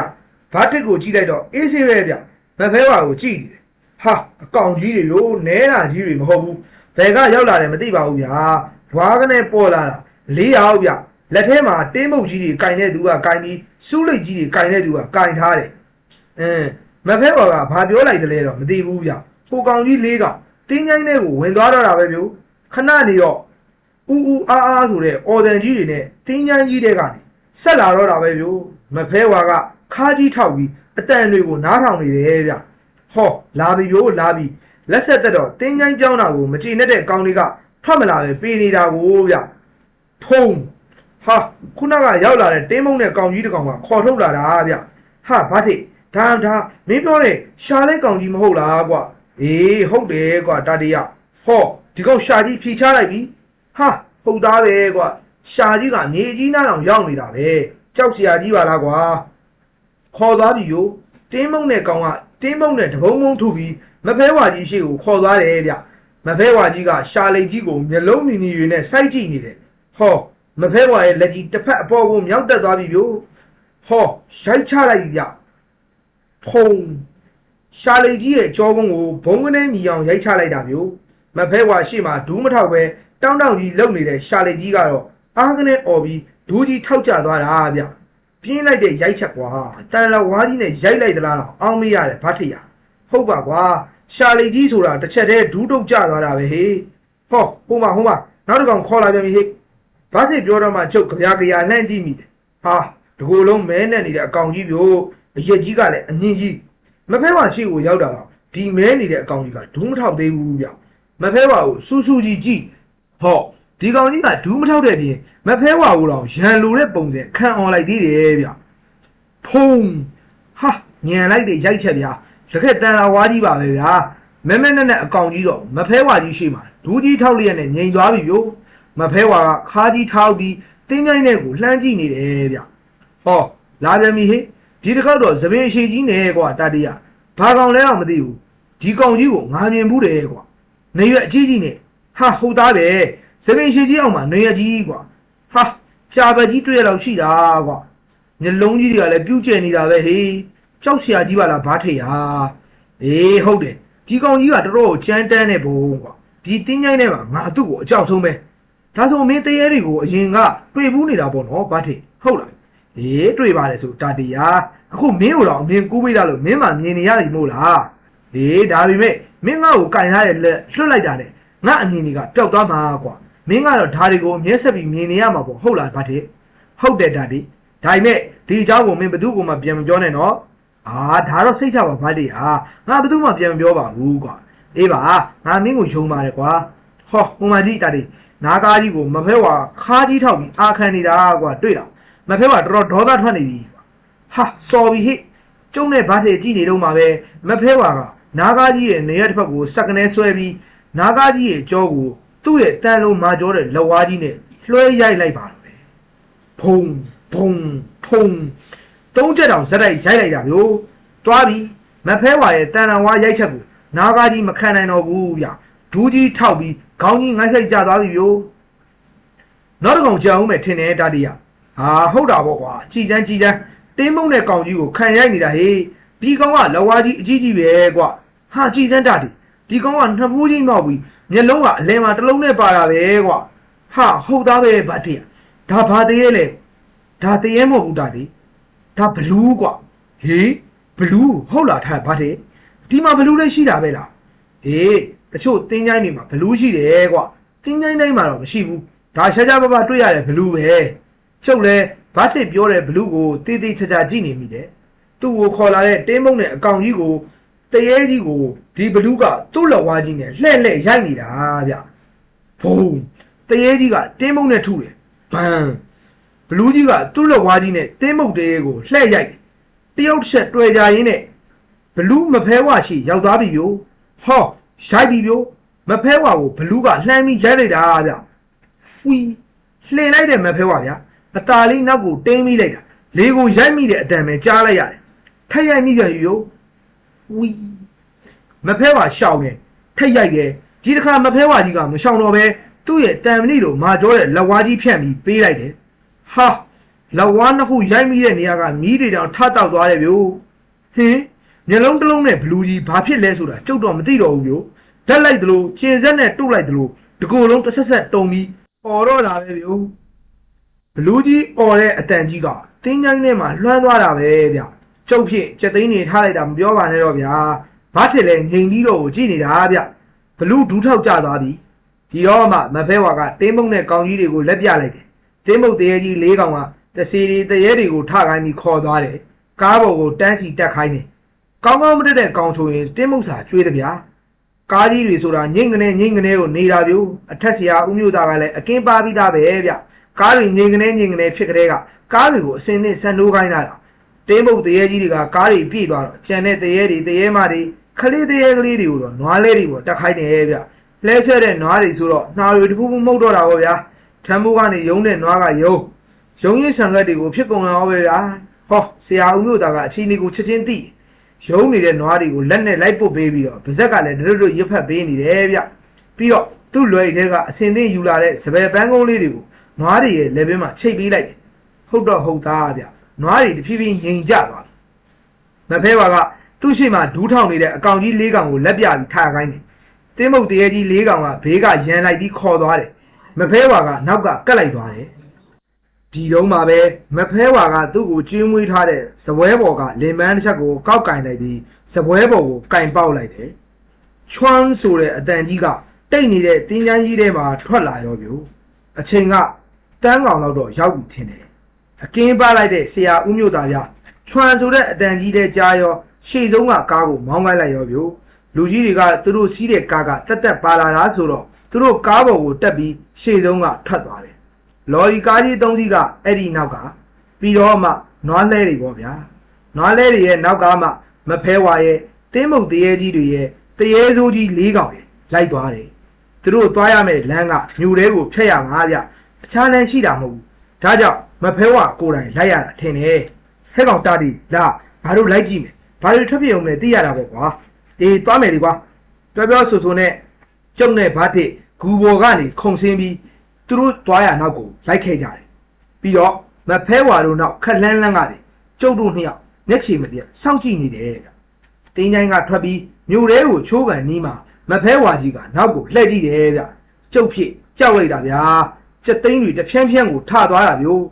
ဘာတစ်ကိုကြည့်လိုက်တော့အေးဆေးပဲဗျမဖဲဝါကိုကြည့်တယ်ဟာအကောင်ကြီးတွေလို့နဲတာကြီးတွေမဟုတ်ဘူးဘယ်ကရောက်လာတယ်မသိပါဘူးဗျာဘွားကနေပေါ်လာတာ4ယောက်ဗျလက်ထဲမှာတင်းမုတ်ကြီးတွေကင်တဲ့သူကကင်ပြီးစူးလိတ်ကြီးတွေကင်တဲ့သူကကင်ထားတယ်မဖဲဝါကဘာပြောလိုက်တယ်လဲတော့မသိဘူးဗျဟိုကောင်ကြီး4ကောင်တင်းချိုင်းတဲ့ကိုဝင်သွားတော့တာပဲဗျခဏနေတော့ဦးအားဆိုတဲ့အော်ဒန်ကြီးတွေနဲ့တင်းချိုင်းကြီးတဲ့ကနေဆက်လာတော့တာပဲဗျမဖဲဝါကခါးကြီးထောက်ပြီးအတန်တွေကိုနားထောင်နေတယ်ဗျဟောလာပြီလာပြီလက်ဆက်သက်တော့တင်းချိုင်းကြောင်းတာကိုမကြည်နဲ့တဲ့ကောင်တွေကထွက်မလာပဲပေးနေတာကိုဗျဖုံးဟာခုနကရောက်လာတဲ့တင်းမုံတဲ့ကောင်ကြီးတကောင်ကခေါ်ထုတ်လာတာဗျဟာဘာတိဒါမင်းပြောတဲ့ရှားလေးကောင်ကြီးမဟုတ်လားကွာအေးဟုတ်တယ်ကွာတတိယဟောဒီကောင်ရှာကြီးဖြီချလိုက်ပြီဟာဟုတ်သားပဲကွာရှာကြီးကနေကြီးနားအောင်ရောက်နေတာပဲကြောက်စရာကြီးပါလားကွာခေါ်သွားပြီယောတင်းမုံတဲ့ကောင်ကတင်းမုံတဲ့တဘုံဘုံထုပြီးမဖဲဝါကြီးရှိကိုခေါ်သွားတယ်ဗျမဖဲဝါကြီးကရှာလိတ်ကြီးကိုမျက်လုံးနီတွေနဲ့စိုက်ကြည့်နေတယ်ဟောမဖဲဝါရဲ့လက်ကြီးတစ်ဖက်အပေါ်ကိုမြောက်တက်သွားပြီဗျဟောရိုက်ချလိုက်ပြီဗျဖုံးရှာလိတ်ကြီးရဲ့ကြောကုန်းကိုဘုံကနေမြည်အောင်ရိုက်ချလိုက်တာမျိုးမဖဲဝါရှိမှဒူးမထောက်ပဲတောင်းကြီးလုံနေတဲ့ရှာလိတ်ကြီးကတော့အားကနေអော်ပြီးဒူးကြီးထောက်ကျသွားတာဗျပြင်းလိုက်တဲ့ရိုက်ချက်ကွာတန်လဝါးကြီးနဲ့ရိုက်လိုက်သလားတော့အောင်းမရတယ်ဗတ်ထရဟုတ်ပါကွာရှာလိတ်ကြီးဆိုတာတစ်ချက်တည်းဒူးတုတ်ကျသွားတာပဲဟေးဟောဟိုမှာနောက်တစ်ကောင်ခေါ်လာပြန်ပြီဟေးဘာစစ်ပြောတော့မှကျုပ်ကြရာလှမ်းကြည့်မိတယ်ဟာဒီကိုယ်လုံးမဲနဲ့နေတဲ့အကောင်ကြီးမျိုးအရက်ကြီးကလည်းအငင်းကြီးမဖဲဝါရှိကိုရောက်တာတော့ဒီမဲနေတဲ့အကောင်ကြီးကဒူးမထောက်သေးဘူးဗျမဖဲဝါကိုစူးကြီးကြည့်ဟောဒီကောင်ကြီးကဒူးမထောက်တဲ့ပြင်မဖဲဝါကိုတော့ရန်လိုတဲ့ပုံစံခံအောင်လိုက်သေးတယ်ဗျဖုံးဟာညံလိုက်တဲ့ရိုက်ချက်ဗျာတကယ်တန်လာဝါကြီးပါပဲဗျာမဲနဲ့အကောင်ကြီးတော့မဖဲဝါကြီးရှိမှဒူးကြီးထောက်လျက်နဲ့ငြိမ်သွားပြီဗျမဖဲဝါကခါးကြီးထောက်ပြီးတင်းချိုင်းတဲ့ကိုလှမ်းကြည့်နေတယ်ဗျဟောလာပြန်ပြီဟေးဒီတစ်ခေါက်တော့သပင်ရှိကြီးနဲ့ကွာတတိယဘာကောင်လဲတော့မသိဘူးဒီကောင်ကြီးကိုငါမြင်ဘူးတယ်ကွာနေရွက်အကြီးကြီးနဲ့ဟာဟုတ်သားပဲသပင်ရှိကြီးအောင်မှာနေရွက်ကြီးကွာဟာဖြာပဲကြီးတွေ့ရတော့ရှိတာကွာညလုံးကြီးတွေကလည်းပြုတ်ကျဲနေတာပဲဟေးကြောက်စရာကြီးပါလားဘာထေရအေးဟုတ်တယ်ဒီကောင်ကြီးကတော်တော်ကြမ်းတမ်းတဲ့ဘုံကွာဒီတင်းချိုင်းထဲမှာငါသူ့ကိုအကြောက်ဆုံးပဲဒါဆိုမင်းတရေတွေကိုအရင်ကတွေ့ဘူးနေတာပေါ့နော်ဘာထေဟုတ်လားအေးတွေ့ပါတယ်ဆိုတတိယအခုမင်းကိုတော့အမြင်ကူးပေးတာလို့မင်းမှမြင်နေရတယ်မို့လားအေးဒါပေမဲ့မင်းငါ့ကိုကင်ထားတဲ့လက်လွှတ်လိုက်တာနဲ့ငါအမြင်တွေကပျောက်သွားမှာကွာမင်းကတော့ဓာတွေကိုမျက်ဆက်ပြီးမြင်နေရမှာပေါ့ဟုတ်လားဘာထေဟုတ်တယ်ဒါပေမဲ့ဒီအကြောင်းကိုမင်းဘယ်သူ့ကိုမှပြန်မပြောနဲ့နော်ဒါတော့စိတ်ချပါဘာထေဟာငါဘယ်သူမှပြန်မပြောပါဘူးကွာအေးပါငါမင်းကိုယုံပါတယ်ကွာဟောဟိုမှာကြည့်တာဒီနာကားကြီးကိုမဖဲဝါခါးကြီးထောက်ပြီးအာခံနေတာကွာတွေ့လားမဖဲဝါတော်တော်ဒေါသထွက်နေပြီဟာစော်ပြီဟိကျုံနဲ့ဗတ်ထေကြည့်နေတော့မှာပဲမဖဲဝါကနာကားကြီးရဲ့နေရတစ်ဖက်ကိုစက်ကနေဆွဲပြီးနာကားကြီးရဲ့ကြောကိုသူ့ရဲ့တန်လုံးမာကြောတဲ့လက်ဝါးကြီးနဲ့လွှဲရိုက်လိုက်ပါတော့ဖုံသုံးချက်တောင်ဇက်တိုက်ရိုက်လိုက်တာမျိုးတွားပြီးမဖဲဝါရဲ့တန်တန်ဝါရိုက်ချက်ကိုနာကားကြီးမခံနိုင်တော့ဘူးဗျဒူးကြီးထောက်ပြီးခေါင်းကြီးငိုက်ဆိုင်ကျသွားပြီမျိုးနောက်တစ်ကောင်ကြာဦးမယ်ထင်တယ်တတိယဟုတ်တာပေါ့ကွာကြည်တန်းတင်းမုံတဲ့ကောင်ကြီးကိုခံရိုက်နေတာဟေးဒီကောင်ကလက်ဝါးကြီးအကြီးကြီးပဲကွာဟာကြည်တန်းတတိဒီကောင်ကနှစ်ဖူးကြီးမောက်ပြီးမျက်လုံးကအလဲမှာတစ်လုံးနဲ့ပါတာပဲကွာဟ ဟာဟုတ်သားပဲဗတ်တေဒါဘာတရေလဲဒါတရေမဟုတ်ဘူးတာဒီဒါဘလူးကွာဟေးဘလူးဟုတ်လားထားဗတ်တေဒီမှာဘလူးလည်းရှိတာပဲလားဟေးတချို့တင်းချိုင်းတွေမှာဘလူးရှိတယ်ကွာတင်းချိုင်းတိုင်းမှာတော့မရှိဘူးဒါရှားရှားပါပါတွေ့ရတယ်ဘလူးပဲချုပ်လဲဗတ်တေပြောတဲ့ဘလူးကိုတေးသေးချာချာကြည့်နေမိတယ်သူ့ကိုခေါ်လာတဲ့တင်းမုံနဲ့အကောင်ကြီးကိုတရေကြီးကိုဒီဘလူးကသူ့လက်ဝါးကြီးနဲ့လှဲ့လှဲ့ရိုက်နေတာဗျဘုံတရေကြီးကတင်းမုံနဲ့ထုတယ်ဘန်ဘလူးကြီးကသူ့လက်ဝါးကြီးနဲ့တင်းမုံတရေကိုလှဲ့ရိုက်တရုတ်ချက်တွေ့ကြရင်းနဲ့ဘလူးမဖဲဝါရှိရောက်သွားပြီဗျဟောရိုက်ပြီဗျမဖဲဝါကိုဘလူးကလှမ်းပြီးရိုက်လိုက်တာဗျဖီလှင်လိုက်တဲ့မဖဲဝါဗျအตาလေးနောက်ကိုတင်းမိလိုက်တာလေကိုရိုက်မိတဲ့အတန်ပဲကြားလိုက်ရတယ်ထက်ရိုက်မိကြယူဝီမဖဲဝါရှောင်းနေထက်ရိုက်တယ်ဒီတစ်ခါမဖဲဝါကြီးကမရှောင်းတော့ပဲသူ့ရဲ့တန်မဏိလိုမာကျော်တဲ့လက်ဝါးကြီးဖြန့်ပြီးပေးလိုက်တယ်ဟာလက်ဝါးနှစ်ခုရိုက်မိတဲ့နေရာကမီးတွေတောင်ထတောက်သွားတယ်ဗျဟင်းမျက်လုံးတစ်လုံးနဲ့ဘလူးကြီးဘာဖြစ်လဲဆိုတာကျုပ်တော့မသိတော့ဘူးဗျဓာတ်လိုက်သလိုကျင်ဆက်နဲ့တုတ်လိုက်သလိုတကူလုံးတစ်ဆက်ဆက်တုံပြီးអော်တော့တာပဲဗျဘလူးကြီးអော်တဲ့အတန်ကြီးကတင်းချိုင်းထဲမှာလွှမ်းသွားတာပဲဗျကျုပ်ဖြစ်ချက်သိန်းနေထားလိုက်တာမပြောပါနဲ့တော့ဗျာဘာဖြစ်လဲငိန်ပြီးတော့ကြည့်နေတာဗျဘလူးဒူးထောက်ကျသွားပြီဒီတော့မှမဖဲဝါကတင်းမုံနဲ့ကောင်ကြီးတွေကိုလက်ပြလိုက်တယ်တင်းမုံတရေကြီး၄ကောင်ကတစီရီတရေတွေကိုထခိုင်းပြီးခေါ်သွားတယ်ကားပေါ်ကိုတန်းစီတက်ခိုင်းတယ်ကောင်းကောင်းမတက်တဲ့ကောင်ဆိုရင်တင်းမုံစာကျွေးတယ်ဗျာကားကြီးတွေဆိုတာငိမ့်ကနေကိုနေတာဗျအထက်ဆရာဦးမျိုးသားကလည်းအကင်းပါပြီးသားပဲဗျကားတွေငိမ့်ကနေဖြစ်ကြတဲ့ကကားတွေကိုအစင်းနဲ့ဆန်နိုးခိုင်းတာတင်းမုံတရေကြီးတွေကကားတွေပြည့်သွားတော့ကျန်တဲ့တရေတွေတရေမတွေခလေးတရေကလေးတွေကိုတော့နွားလဲတွေကိုတက်ခိုင်းတယ်ဗျလဲဆွဲတဲ့နွားတွေဆိုတော့နှာတွေတပူပူမှုတ်တော့တာပေါ့ဗျာထမ်းမိုးကနေယုံတဲ့နွားကယုံရင်းဆံကတ်တွေကိုဖြစ်ကုန်ရောပဲဗျာဟောဆရာဦးမျိုးသားကအချင်းလေးကိုချက်ချင်းသိယုံနေတဲ့နွားတွေကိုလက်နဲ့လိုက်ပုတ်ပေးပြီးတော့ဗဇက်ကလည်းတို့ရွတ်ဖက်ပေးနေတယ်ဗျပြီးတော့သူ့လွယ်ထဲကအစင်သိယူလာတဲ့စပယ်ပန်းကုန်းလေးတွေကိုနွားတွေရဲ့လက်ဘင်းမှာချိတ်ပေးလိုက်တယ်ဟုတ်တော့ဟုတ်သားဗျနွားတွေတဖြည်းဖြည်းငြိမ်ကျသွားတယ်မဖဲပါကသူ့ရှိမှဒူးထောင်နေတဲ့အကောင်ကြီး၄ကောင်ကိုလက်ပြပြီးထားခိုင်းတယ်တင်းမုတ်တရေကြီး၄ကောင်ကဘေးကရန်လိုက်ပြီးခေါ်သွားတယ်မဖဲဝါကနောက်ကကတ်လိုက်သွားတယ်ဒီတော့မှပဲမဖဲဝါကသူ့ကိုကျွေးမွေးထားတဲ့စပွဲပေါ်ကလင်ပန်းတစ်ချက်ကိုကောက်ကင်လိုက်ပြီးစပွဲပေါ်ကိုကင်ပေါက်လိုက်တယ်ချွမ်းဆိုတဲ့အတန်ကြီးကတိတ်နေတဲ့တင်းချမ်းကြီးထဲမှာထွက်လာရောဗျအချိန်ကတန်းကောင်လောက်တော့ရောက်ပြီထင်တယ်အကင်းပါလိုက်တဲ့ဆရာဦးမျိုးသားရချွမ်းဆိုတဲ့အတန်ကြီးထဲကြားရောရှေ့ဆုံးကကားကိုမောင်းခိုင်းလိုက်ရောဗျလူကြီးတွေကသူတို့စီးတဲ့ကားကတက်ပါလာတာဆိုတော့သူတို့ကားပေါ်ကိုတက်ပြီးရှေ့ဆုံးကထွက်သွားတယ်လော်ရီကားကြီး၃စီးကအဲ့ဒီနောက်ကပြီးတော့မှနွားလဲတွေပေါ့ဗျာနွားလဲတွေရဲ့နောက်ကမှမဖဲဝါရဲ့တင်းမုတ်တရေကြီးတွေရဲ့တရေစိုးကြီး၄ကောင်ရဲ့လိုက်သွားတယ်သူတို့သွားရမယ့်လမ်းကညိုတဲကိုဖျက်ရမှာဗျအခြားလမ်းရှိတာမဟုတ်ဘူးဒါကြောင့်မဖဲဝါကိုယ်တိုင်လိုက်ရတာထင်တယ်ဟဲ့ကောင်တာတီလာဘာလို့လိုက်ကြည့်မယ်ဘာလို့ထွက်ပြေးအောင်လဲသိရတာပေါ့ကွာအေးသွားမယ်ဒီကွာပြောဆိုနဲ့ကျုပ်နဲ့ဗတ်ထိဂူဘော်ကနေခုံဆင်းပြီးသူတို့သွားရနောက်ကိုလိုက်ခဲ့ကြတယ်ပြီးတော့မဖဲဝါတို့နောက်ခက်လန်းကနေကျုပ်တို့နှစ်ယောက်မျက်ခြေမပြတ်စောင့်ကြည့်နေတယ်တင်းချိုင်းကထွက်ပြီးမြို့ထဲကိုချိုးကန်နီးမှာမဖဲဝါကြီးကနောက်ကိုလှည့်ကြည့်တယ်ဗျကျုပ်ဖြစ်ကြောက်လိုက်တာဗျာစက်သိန်းတွေတဖြန်းဖြန်းကိုထသွားတာမျိုး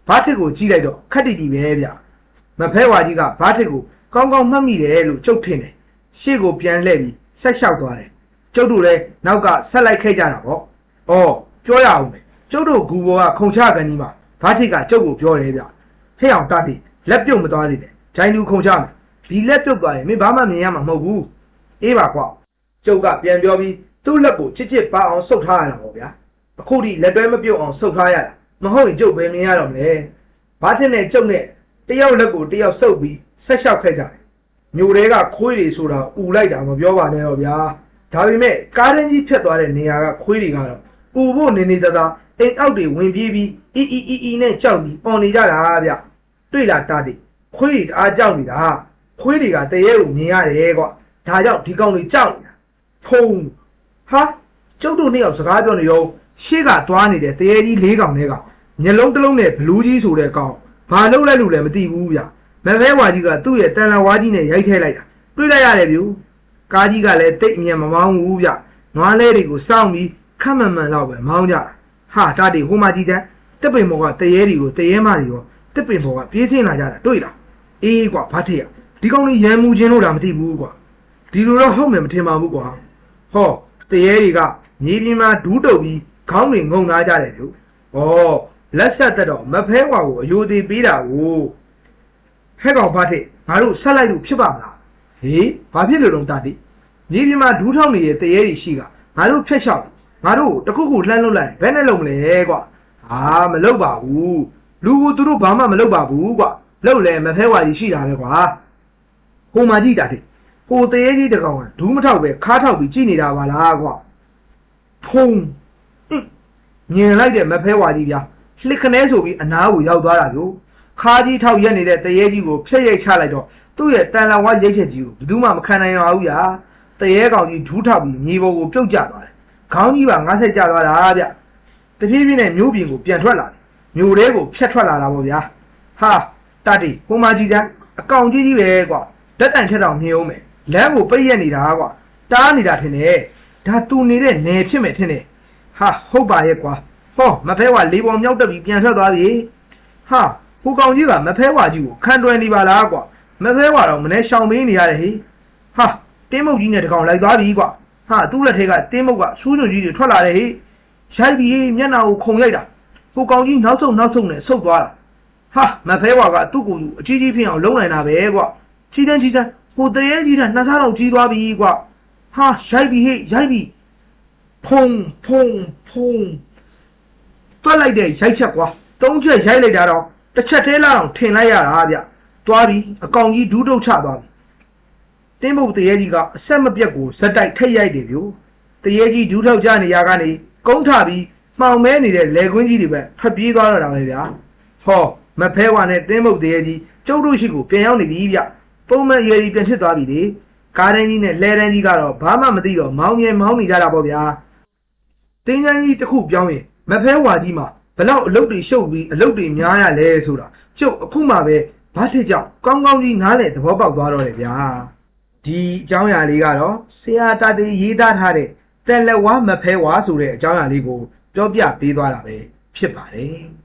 ဗတ်ထိကိုကြည့်လိုက်တော့ခက်တီပဲဗျမဖဲဝါကြီးကဗတ်ထိကိုကောင်းကောင်းမှတ်မိတယ်လို့ကျုပ်ထင်တယ်ရှေ့ကိုပြန်လှည့်ပြီးဆက်လျှောက်သွားတယ်ကျုပ်တို့လည်းနောက်ကဆက်လိုက်ခဲ့ကြတာပေါ့။အော်ပြောရအောင်မယ်။ကျုပ်တို့ဂူဘောကခုံချကန်ကြီးမှာဗတ်ထိကကျုပ်ကိုပြောတယ်ဗျ။ဟဲ့အောင်တာတိလက်ပြုတ်မသွားသေးတယ်။ဂျိုင်းလူခုံချမယ်။ဒီလက်ပြုတ်သွားရင်မင်းဘာမှမြင်ရမှာမဟုတ်ဘူး။အေးပါကွာ။ကျုပ်ကပြန်ပြောပြီးသူ့လက်ကိုချစ်ပါအောင်ဆုပ်ထားရတာပေါ့ဗျာ။အခုထိလက်တွဲမပြုတ်အောင်ဆုပ်ထားရတာ။မဟုတ်ရင်ကျုပ်ပဲမြင်ရတော့မလဲ။ဗတ်ထိနဲ့ကျုပ်နဲ့တယောက်လက်ကိုတယောက်ဆုပ်ပြီးဆက်လျှောက်ခဲ့ကြတယ်။မြို့တွေကခွေးတွေဆိုတာဥလိုက်တာမပြောပါနဲ့တော့ဗျာဒါပေမဲ့ကားရင်းကြီးဖြတ်သွားတဲ့နေရာကခွေးတွေကတော့ပူဖို့နေသားအိမ်အောက်တွေဝင်ပြေးပြီးအီနဲ့ကြောက်ပြီးပေါ်နေကြတာဗျတွေ့လားတာတိခွေးတွေအားကြောက်နေတာခွေးတွေကတရေကိုမြင်ရတယ်ကွာဒါကြောင့်ဒီကောင်တွေကြောက်နေတာဖုံးဟာကျုပ်တို့နှစ်ယောက်စကားပြောနေတော့ရှေ့ကသွားနေတဲ့တရေကြီး၄ကောင်တွေကမျက်လုံးတစ်လုံးနဲ့ဘလူးကြီးဆိုတဲ့ကောင်ဘာလုပ်လဲလို့လည်းမသိဘူးဗျမဖဲဝါကြီးကသူ့ရဲ့တန်လဝါကြီးနဲ့ရိုက်ထဲလိုက်တာတွေ့လိုက်ရတယ်ဗျကားကြီးကလည်းတိတ်အမြင်မမောင်းဘူးဗျနွားလဲတွေကိုစောင့်ပြီးခက်မှန်လောက်ပဲမောင်းကြဟ ဟာတာတီဟိုမှာကြည့်တဲ့တက်ပင်ဘောကတရေတွေကိုတရေမတွေရောတက်ပင်ဘောကပြေးဆင်းလာကြတာတွေ့လားအေးကွာဘာထည့်ရဒီကောင်လေးရန်မူချင်းလို့တာမသိဘူးကွာဒီလိုတော့ဟုတ်မယ်မထင်ပါဘူးကွာဟောတရေတွေကမြေပြင်မှာဒူးတုပ်ပြီးခေါင်းတွေငုံလာကြတယ်လို့လက်ဆက်တက်တော့မဖဲကွာကိုအယိုသေးပေးတာကိုဟဲ့ကောင်ဘာထည့်ငါတို့ဆက်လိုက်လို့ဖြစ်ပါမလားဟေးဘာဖြစ်လို့တော့တာတီမြေပြင်မှာဒူးထောက်နေတဲ့တရေတွေရှိကငါတို့ဖျက်လျှောက်ငါတို့တခုခုလှမ်းလုပ်လိုက်ဘယ်နဲ့လုပ်မလဲကွာဟာမလုပ်ပါဘူးလူကိုသူတို့ဘာမှမလုပ်ပါဘူးကွာလုပ်လဲမဖဲဝါကြီးရှိတာပဲကွာဟိုမှာကြည့်တာတိဟိုတရေကြီးတကောင်ကဒူးမထောက်ပဲခါထောက်ပြီးကြည့်နေတာပါလားကွာဖုံညင်လိုက်တဲ့မဖဲဝါကြီးဗျာလှစ်ခနဲဆိုပြီးအနားကိုရောက်သွားတာလို့ခါကြီးထောက်ရက်နေတဲ့တရေကြီးကိုဖျက်ရိုက်ချလိုက်တော့သူ့ရဲ့တန်လာဝါရိတ်ချက်ကြီးကိုဘယ်သူမှမခံနိုင်ရဘူးဗျာတရေကောင်ကြီးဒူးထောက်ပြီးမြေပေါ်ကိုပြုတ်ကျသွားတယ်ခေါင်းကြီးပါငါဆက်ကျသွားတာဗျတဖြည်းဖြည်းနဲ့မျိုးပြင်ကိုပြန်ထွက်လာတယ်မျိုးလေးကိုဖြတ်ထွက်လာတာပေါ့ဗျာဟာတတိဟိုမှာကြည့်ကြအကောင်ကြီးကြီးပဲကွာဓာတ်တိုင်ချက်တော့မြင်အောင်မယ်လမ်းကိုပိတ်ရက်နေတာကွာတားနေတာထင်တယ်ဒါသူနေတဲ့နယ်ဖြစ်မယ်ထင်တယ်ဟာဟုတ်ပါရဲ့ကွာဟောမဖဲဝါလေးပေါ်မြောက်တက်ပြီးပြန်ထွက်သွားပြီဟာဟိုကောင်ကြီးကမဖဲဝါကြီးကိုခံတွယ်နေပါလားကွာမဖဲဝါတော့မနေ့ရှောင်ပေးနေရတယ်ဟေးဟာတင်းမုတ်ကြီးနဲ့တကောင်လိုက်သွားပြီကွာဟာသူ့လက်ထဲကတင်းမုတ်ကဆူးညွန့်ကြီးတွေထွက်လာတယ်ဟေးရိုက်ပြီးမျက်နှာကိုခုံရိုက်တာဟိုကောင်ကြီးနောက်ဆုံးနဲ့ဆုတ်သွားတာဟာမဖဲဝါကသူ့ကိုယ်သူအကြီးကြီးဖြစ်အောင်လုံးနိုင်တာပဲကွာချီတန်းဟိုတရေကြီးကနှစ်ဆလောက်ကြီးသွားပြီကွာဟာရိုက်ပြီးရိုက်ပြီးဖုံတွက်လိုက်တဲ့ရိုက်ချက်ကွာသုံးချက်ရိုက်လိုက်တာတော့တစ်ချက်သေးလောက်ထင်လိုက်ရတာဗျတွားပြီးအကောင်ကြီးဒူးတုတ်ချသွားပြီတင်းမုတ်တရေကြီးကအဆက်မပြတ်ကိုဇက်တိုက်ထိတ်ရိုက်တယ်ဗျတရေကြီးဒူးထောက်ကြနေရကနေကုန်းထပြီးမှောင်မဲနေတဲ့လေကွင်းကြီးတွေပဲထွက်ပြေးသွားတော့တာပဲဗျာဟောမဖဲဝါနဲ့တင်းမုတ်တရေကြီးကျုပ်တို့ရှိကိုပြန်ရောက်နေပြီဗျပုံမှန်ရေကြီးပြန်ဖြစ်သွားပြီလေကားတိုင်းကြီးနဲ့လဲတိုင်းကြီးကတော့ဘာမှမသိတော့မောင်းနေကြတာပေါ့ဗျာတင်းချမ်းကြီးတစ်ခုပြောင်းရင်မဖဲဝါကြီးမှာဘလောက်အလုပ်တွေရှုပ်ပြီးအလုပ်တွေများရလဲဆိုတာကျုပ်အခုမှပဲဘာဖြစ်ကြောက်ကောင်းကြီးနားလေသဘောပေါက်သွားတော့တယ်ဗျာဒီအကြောင်းအရာလေးကတော့ဆရာတာတီရေးသားထားတဲ့တက်လက်ဝါမဖဲဝါဆိုတဲ့အကြောင်းအရာလေးကိုပြောပြပေးသွားတာပဲဖြစ်ပါတယ်